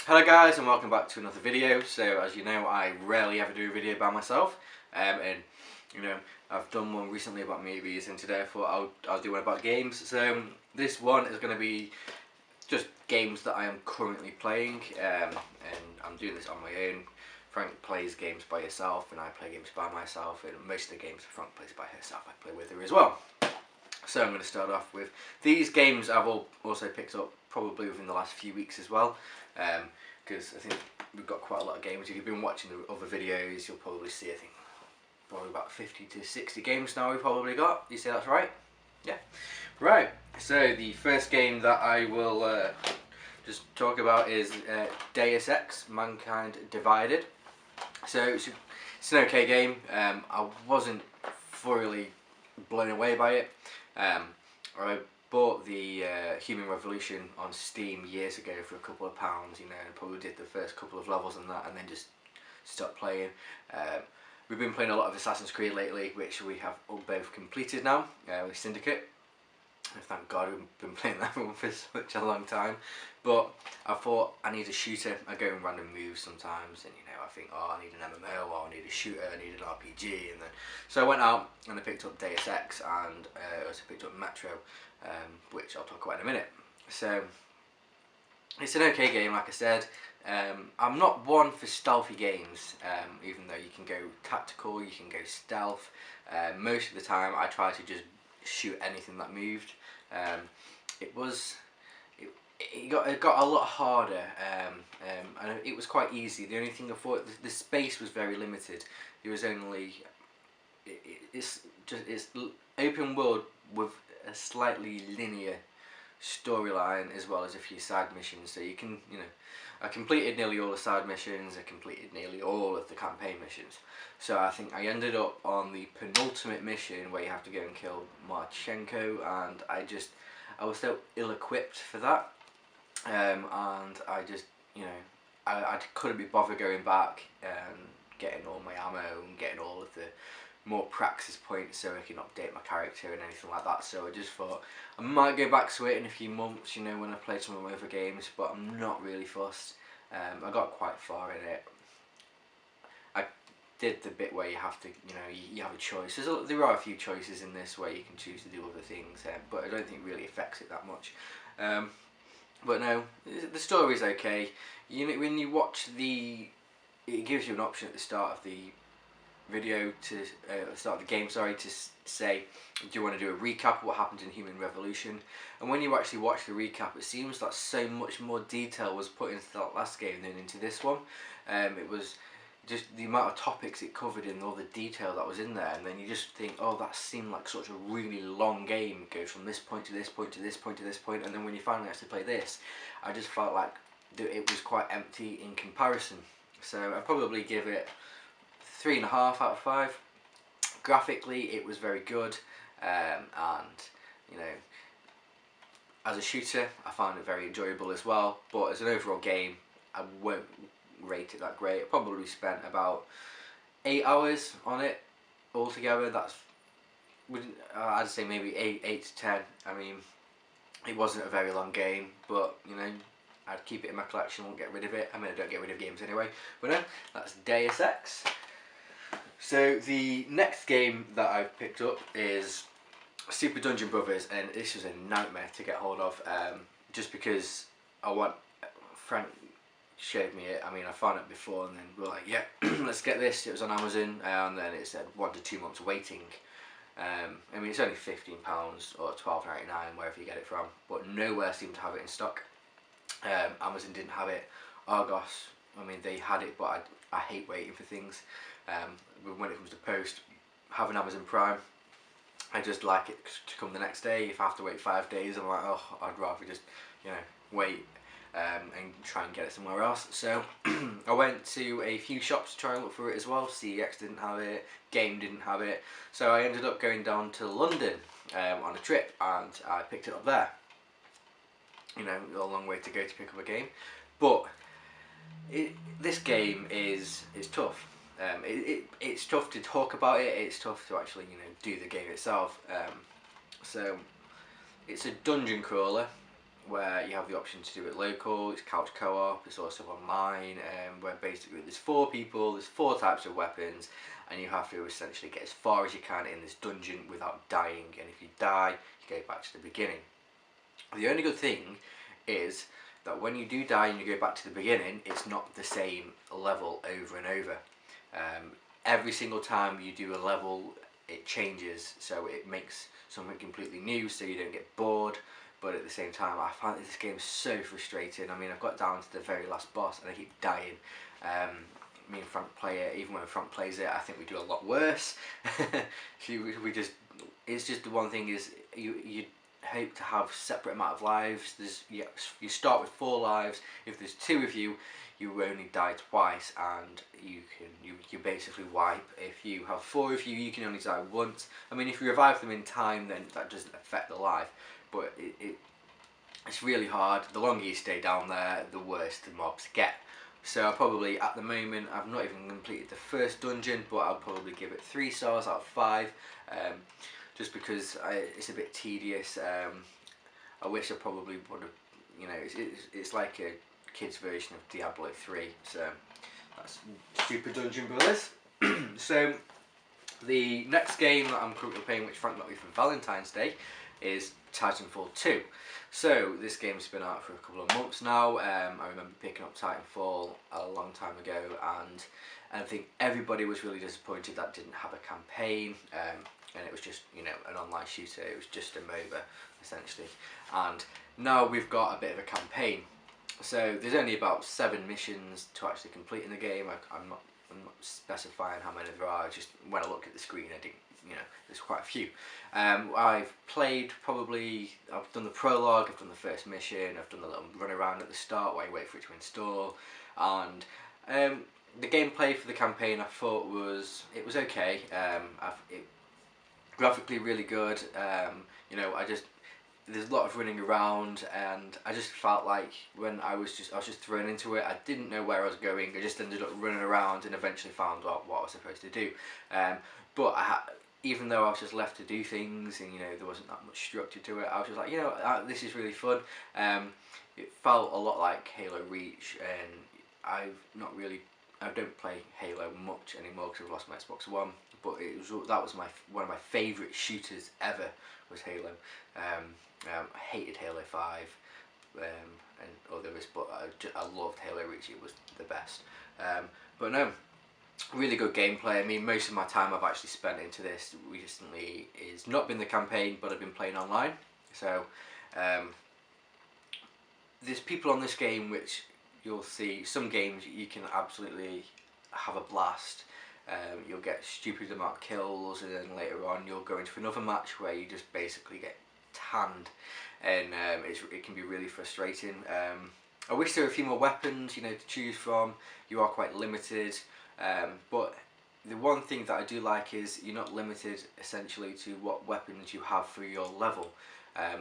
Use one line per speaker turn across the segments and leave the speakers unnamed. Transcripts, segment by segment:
Hello guys and welcome back to another video. So as you know, I rarely ever do a video by myself, and you know, I've done one recently about movies, and today I thought I'll do one about games. So this one is going to be just games that I am currently playing, and I'm doing this on my own. Frank plays games by herself and I play games by myself, and most of the games Frank plays by herself I play with her as well. So I'm going to start off with these games I've also picked up probably within the last few weeks as well, because I think we've got quite a lot of games. If you've been watching the other videos, you'll probably see, I think, probably about 50 to 60 games now we've probably got. You say that's right? Yeah. Right, so the first game that I will just talk about is Deus Ex, Mankind Divided. So it's an okay game. I wasn't thoroughly blown away by it. I bought the Human Revolution on Steam years ago for a couple of pounds, you know, and probably did the first couple of levels on that and then just stopped playing. We've been playing a lot of Assassin's Creed lately, which we have both completed now with Syndicate. And thank God we've been playing that one for such a long time. But I thought I need a shooter. I go in random moves sometimes, and you know, I think, oh, I need an MMO, or I need a shooter, I need an RPG, and then so I went out and I picked up Deus Ex, and I also picked up Metro, which I'll talk about in a minute. So it's an okay game, like I said. I'm not one for stealthy games, even though you can go tactical, you can go stealth. Most of the time I try to just shoot anything that moved. It got a lot harder, and it was quite easy. The only thing I thought, the space was very limited. There was only it's open world with a slightly linear storyline as well as a few side missions. So you can, you know, I completed nearly all the side missions. I completed nearly all of the campaign missions. So I think I ended up on the penultimate mission where you have to go and kill Marchenko, and I was so ill-equipped for that, and I just, you know, I couldn't be bothered going back and getting all my ammo and getting all of the more praxis points so I can update my character and anything like that. So I just thought I might go back to it in a few months, you know, when I play some of my other games, but I'm not really fussed. I got quite far in it. I did the bit where you have to, you know, you have a choice. There are a few choices in this where you can choose to do other things, but I don't think it really affects it that much. But no, the story's okay. You know, when you watch it gives you an option at the start of the video to start the game, sorry, to say, do you want to do a recap of what happened in Human Revolution? And when you actually watch the recap, it seems like so much more detail was put into that last game than into this one. It was just the amount of topics it covered and all the detail that was in there, and then you just think, oh, that seemed like such a really long game. It goes from this point to this point to this point to this point, and then when you finally actually play this, I just felt like it was quite empty in comparison. So I'd probably give it 3.5 out of 5. Graphically, it was very good, and you know, as a shooter, I found it very enjoyable as well. But as an overall game, I won't rate it that great. I probably spent about 8 hours on it altogether. I'd say maybe 8 to 10. I mean, it wasn't a very long game, but you know, I'd keep it in my collection, won't get rid of it. I mean, I don't get rid of games anyway. But no, that's Deus Ex. So the next game that I've picked up is Super Dungeon Brothers, and this was a nightmare to get hold of, just because Frank showed me it. I mean, I found it before, and then we were like, yeah, let's get this. It was on Amazon, and then it said 1 to 2 months waiting. I mean, it's only £15 or £12.99 wherever you get it from, but nowhere seemed to have it in stock. Amazon didn't have it. Argos, I mean, they had it, but I hate waiting for things. When it comes to post, having Amazon Prime, I just like it to come the next day. If I have to wait 5 days, I'm like, oh, I'd rather just, you know, wait and try and get it somewhere else. So I went to a few shops to try and look for it as well. CEX didn't have it, Game didn't have it, so I ended up going down to London on a trip, and I picked it up there. You know, a long way to go to pick up a game, but this game is tough. It's tough to talk about it. It's tough to actually, you know, do the game itself. So it's a dungeon crawler. where you have the option to do it local, it's couch co-op, it's also online, where basically there's 4 people, there's 4 types of weapons, and you have to essentially get as far as you can in this dungeon without dying, and if you die, you go back to the beginning. The only good thing is that when you do die and you go back to the beginning, it's not the same level over and over. Every single time you do a level, it changes, so it makes something completely new, so you don't get bored. But at the same time, I find this game so frustrating. I mean, I've got down to the very last boss and I keep dying. Me and Frank play it. Even when Frank plays it, I think we do a lot worse. It's just the one thing is you hope to have separate amount of lives. You start with 4 lives. If there's 2 of you, you only die twice, and you basically wipe. If you have 4 of you, you can only die once. I mean, if you revive them in time, then that doesn't affect the life. But it's really hard. The longer you stay down there, the worse the mobs get. So I probably, at the moment, I've not even completed the first dungeon, but I'll probably give it 3 stars out of 5, just because it's a bit tedious. I wish I probably would have, you know, it's like a kid's version of Diablo 3, so that's Super Dungeon Brothers. So the next game that I'm currently playing, which Frank got me for Valentine's Day, is Titanfall 2. So this game's been out for a couple of months now. I remember picking up Titanfall a long time ago, and I think everybody was really disappointed that it didn't have a campaign, and it was just, you know, an online shooter. It was just a MOBA essentially, and now we've got a bit of a campaign. So there's only about 7 missions to actually complete in the game. I'm not specifying how many there are. Just when I looked at the screen, I didn't, you know, there's quite a few. I've played I've done the prologue, I've done the first mission, I've done the little run around at the start while you wait for it to install, and the gameplay for the campaign I thought was okay. Graphically really good. You know, there's a lot of running around, and I just felt like when I was just thrown into it, I didn't know where I was going. I just ended up running around and eventually found out what I was supposed to do. But even though I was just left to do things, and you know, there wasn't that much structure to it, I was just like, you know, this is really fun. It felt a lot like Halo Reach, and I don't play Halo much anymore because I've lost my Xbox One. But that was one of my favourite shooters ever, was Halo. I hated Halo 5 and others, but I loved Halo Reach. It was the best. But no, really good gameplay. I mean, most of my time I've actually spent into this recently is not been the campaign, but I've been playing online. So there's people on this game which you'll see, some games you can absolutely have a blast. You'll get stupid amount of kills, and then later on you'll go into another match where you just basically get tanned, and it can be really frustrating. I wish there were a few more weapons, you know, to choose from. You are quite limited, but the one thing that I do like is you're not limited essentially to what weapons you have for your level.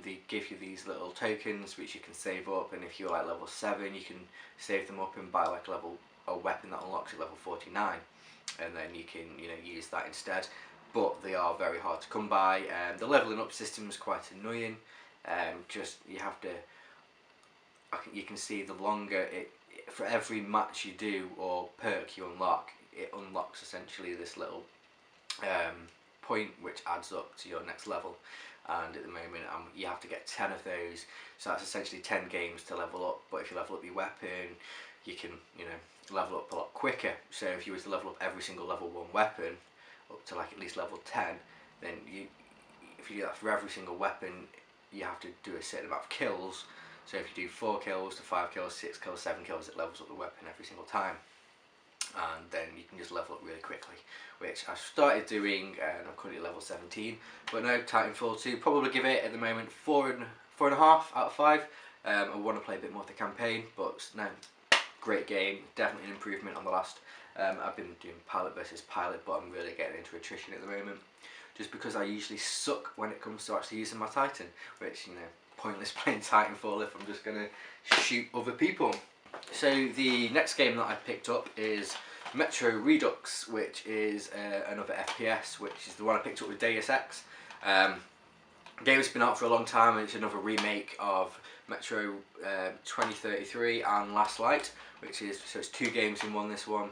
They give you these little tokens which you can save up, and if you're like level 7, you can save them up and buy like a weapon that unlocks at level 49, and then you can, you know, use that instead. But they are very hard to come by, and the leveling up system is quite annoying. Just you have to, you can see the longer for every match you do or perk you unlock, it unlocks essentially this little point which adds up to your next level. And at the moment you have to get 10 of those, so that's essentially 10 games to level up. But if you level up your weapon, you can, you know, level up a lot quicker. So if you were to level up every single level 1 weapon up to like at least level 10, then if you do that for every single weapon, you have to do a certain amount of kills. So if you do 4 kills to 5 kills, 6 kills, 7 kills, it levels up the weapon every single time, and then you can just level up really quickly, which I started doing, and I'm currently level 17. But no, Titanfall 2, probably give it at the moment 4.5 out of 5. I want to play a bit more of the campaign, but no, great game, definitely an improvement on the last. I've been doing pilot versus pilot, but I'm really getting into attrition at the moment, just because I usually suck when it comes to actually using my Titan, which, you know, pointless playing Titanfall if I'm just going to shoot other people. So the next game that I picked up is Metro Redux, which is another FPS, which is the one I picked up with Deus Ex. The game's been out for a long time, and it's another remake of Metro 2033 and Last Light, which is, so it's 2 games in one, this one.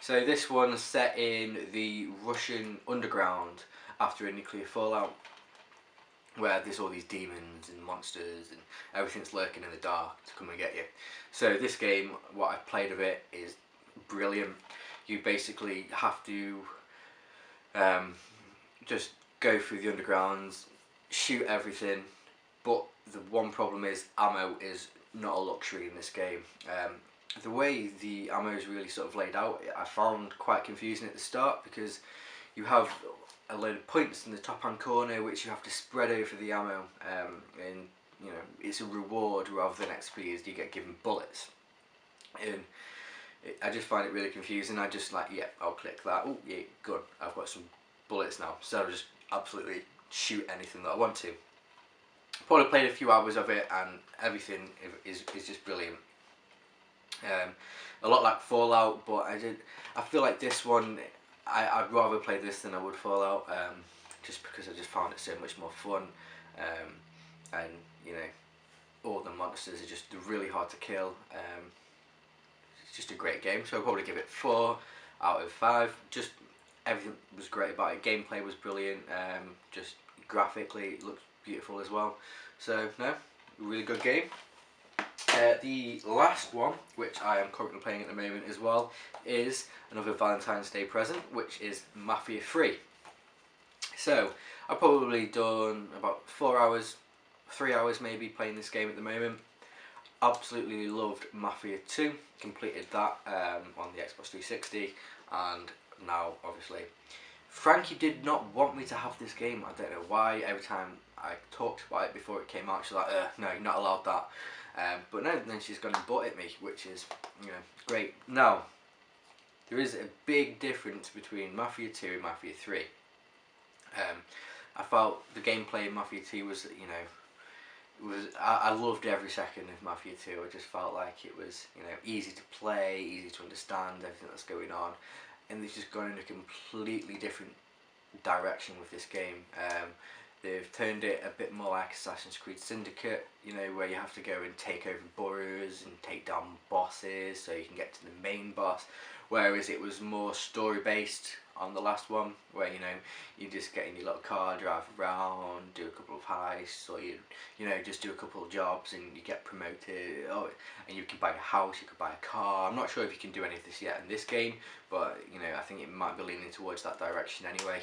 So this one's set in the Russian underground after a nuclear fallout, where there's all these demons and monsters and everything's lurking in the dark to come and get you. So this game, what I've played of it, is brilliant. You basically have to just go through the undergrounds, shoot everything, but the one problem is ammo is not a luxury in this game. The way the ammo is really sort of laid out, I found quite confusing at the start, because you have a load of points in the top hand corner which you have to spread over the ammo, and you know, it's a reward rather than XP as you get given bullets. And I just find it really confusing. I just like, yeah, I'll click that. Oh yeah, good, I've got some bullets now, so I'll just absolutely shoot anything that I want to. Probably played a few hours of it and everything is just brilliant. A lot like Fallout, but I feel like this one, I'd rather play this than I would Fallout, just because I just found it so much more fun, and you know, all the monsters are just really hard to kill. It's just a great game, so I'll probably give it 4 out of 5. Just everything was great about it. Gameplay was brilliant. Just graphically, it looked beautiful as well. So no, really good game. The last one, which I am currently playing at the moment as well, is another Valentine's Day present, which is Mafia 3. So I've probably done about 4 hours, 3 hours maybe playing this game at the moment. Absolutely loved Mafia 2, completed that on the Xbox 360, and now obviously Frankie did not want me to have this game. I don't know why. Every time I talked about it before it came out, she's like, no, you're not allowed that. But no, then she's gone and bought it me, which is, you know, great. Now, there is a big difference between Mafia 2 and Mafia 3. I felt the gameplay in Mafia 2 was, you know, I loved every second of Mafia 2. I just felt like it was, you know, easy to play, easy to understand everything that's going on, and they've just gone in a completely different direction with this game. They've turned it a bit more like Assassin's Creed Syndicate, you know, where you have to go and take over boroughs and take down bosses so you can get to the main boss, whereas it was more story based on the last one, where, you know, you just get in your little car, drive around, do a couple of heists, or you know, just do a couple of jobs and you get promoted, and you can buy a house, you could buy a car. I'm not sure if you can do any of this yet in this game, but you know, I think it might be leaning towards that direction anyway.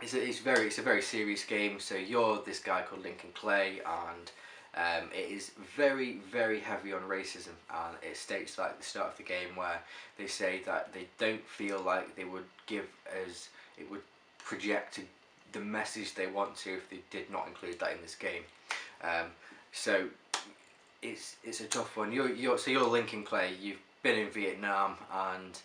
It's a very serious game. So you're this guy called Lincoln Clay, and it is very, very heavy on racism, and it states like at the start of the game where they say that they don't feel like they would give as it would project the message they want to if they did not include that in this game. So it's a tough one. You're Lincoln Clay. You've been in Vietnam and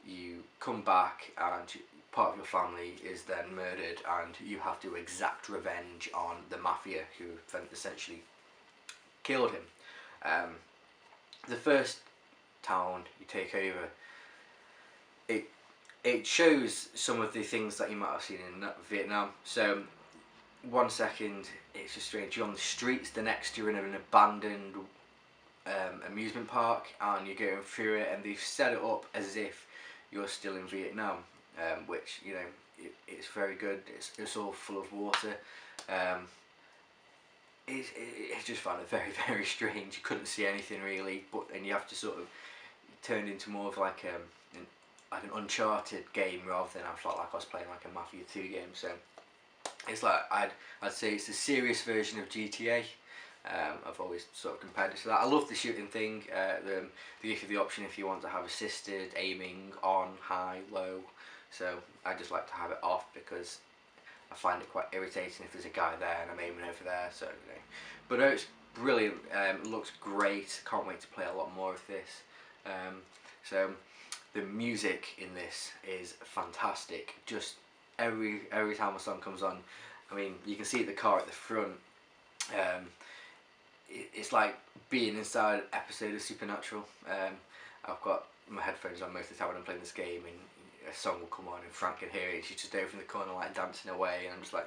you come back, and part of your family is then murdered, and you have to exact revenge on the mafia who essentially killed him. The first town you take over, it shows some of the things that you might have seen in Vietnam. So 1 second it's just strange, you're on the streets, the next you're in an abandoned amusement park and you're going through it, and they've set it up as if you're still in Vietnam, which, you know, it's very good. It's all full of water. It's just found it very, very strange. You couldn't see anything really, and you have to sort of turn into more of like an Uncharted game rather than I felt like I was playing like a Mafia 2 game. So it's like I'd say it's a serious version of GTA. I've always sort of compared it to that. I love the shooting thing. They give you the option if you want to have assisted aiming on, high, low. So I just like to have it off because I find it quite irritating if there's a guy there and I'm aiming over there. So, you know. But no, it's brilliant. It looks great. Can't wait to play a lot more of this. So the music in this is fantastic. Just every time a song comes on, I mean, you can see the car at the front. It's like being inside an episode of Supernatural. I've got my headphones on most of the time when I'm playing this game, and a song will come on and Frank can hear it, and she's just over in the corner like dancing away, and I'm just like,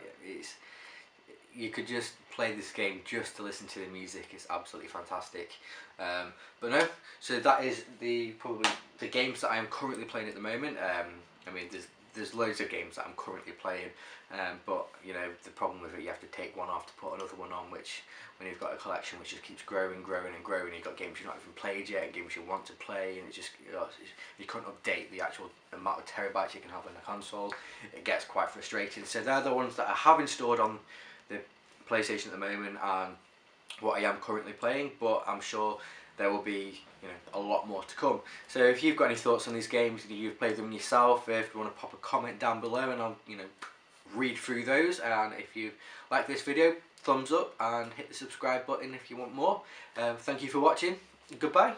you could just play this game just to listen to the music. It's absolutely fantastic. But no, so that is probably the games that I am currently playing at the moment. I mean, there's loads of games that I'm currently playing, but you know, the problem with it, you have to take one off to put another one on, which when you've got a collection which just keeps growing and growing, you've got games you've not even played yet, and games you want to play, and it just, you know, you can't update the actual amount of terabytes you can have on a console. It gets quite frustrating. So they're the ones that I have installed on the PlayStation at the moment, and what I am currently playing, but I'm sure there will be, you know, a lot more to come. So if you've got any thoughts on these games, you've played them yourself, if you want to pop a comment down below, and I'll, you know, read through those. And if you like this video, thumbs up and hit the subscribe button if you want more. Thank you for watching. Goodbye.